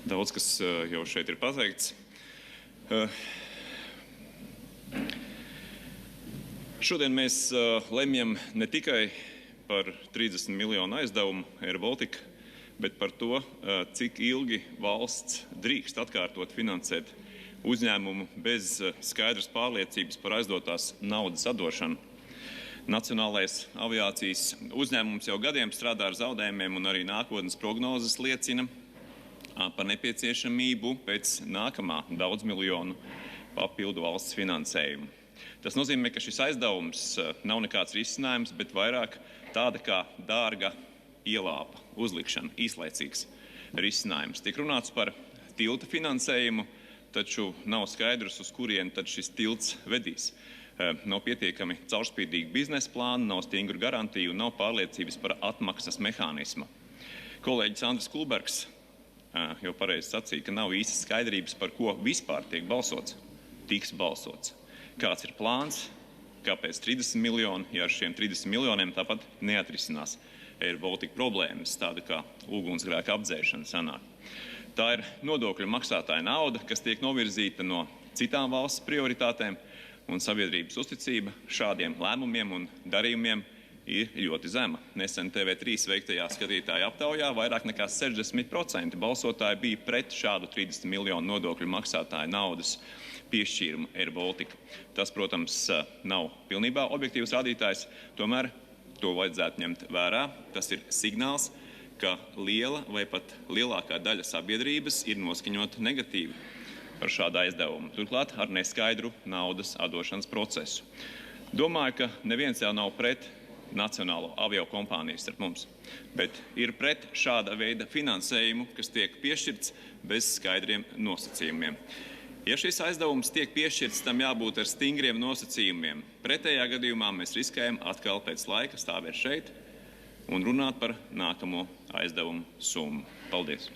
Daudz, kas jau šeit ir pateikts. Šodien mēs lemjam ne tikai par 30 miljonu aizdevumu Air Baltica, bet par to, cik ilgi valsts drīkst atkārtot finansēt uzņēmumu bez skaidras pārliecības par aizdotās naudas atdošanu. Nacionālais aviācijas uzņēmums jau gadiem strādā ar zaudējumiem, un arī nākotnes prognozes liecina par nepieciešamību pēc nākamā daudzmiljonu papildu valsts finansējumu. Tas nozīmē, ka šis aizdevums nav nekāds risinājums, bet vairāk tāda kā dārga ielāpa uzlikšana, īslaicīgs risinājums. Tiek runāts par tilta finansējumu, taču nav skaidrs, uz kurieni tad šis tilts vedīs. Nav pietiekami caurspīdīgi biznesa plāni, nav stingru garantiju un nav pārliecības par atmaksas mehānismu. Kolēģis Andris Kulbergs jau pareizi sacīja, ka nav īsti skaidrības, par ko vispār tiks balsots. Kāds ir plāns, kāpēc 30 miljoni, ja ar šiem 30 miljoniem tāpat neatrisinās Air Baltica problēmas, tāda kā ugunsgrēka apdzēšana sanāk. Tā ir nodokļu maksātāja nauda, kas tiek novirzīta no citām valsts prioritātēm, un sabiedrības uzticība šādiem lēmumiem un darījumiem ir ļoti zema. Nesen TV3 veiktajā skatītāju aptaujā vairāk nekā 60% balsotāji bija pret šādu 30 miljonu nodokļu maksātāju naudas piešķīrumu Air Baltica. Tas, protams, nav pilnībā objektīvs rādītājs, tomēr to vajadzētu ņemt vērā. Tas ir signāls, ka liela vai pat lielākā daļa sabiedrības ir noskaņota negatīvi par šādu aizdevumu, turklāt ar neskaidru naudas atdošanas procesu. Domāju, ka neviens jau nav pret nacionālo aviokompāniju starp mums, bet ir pret šāda veida finansējumu, kas tiek piešķirts bez skaidriem nosacījumiem. Ja šis aizdevums tiek piešķirts, tam jābūt ar stingriem nosacījumiem. Pretējā gadījumā mēs riskējam atkal pēc laika stāvēt šeit un runāt par nākamo aizdevumu summu. Paldies!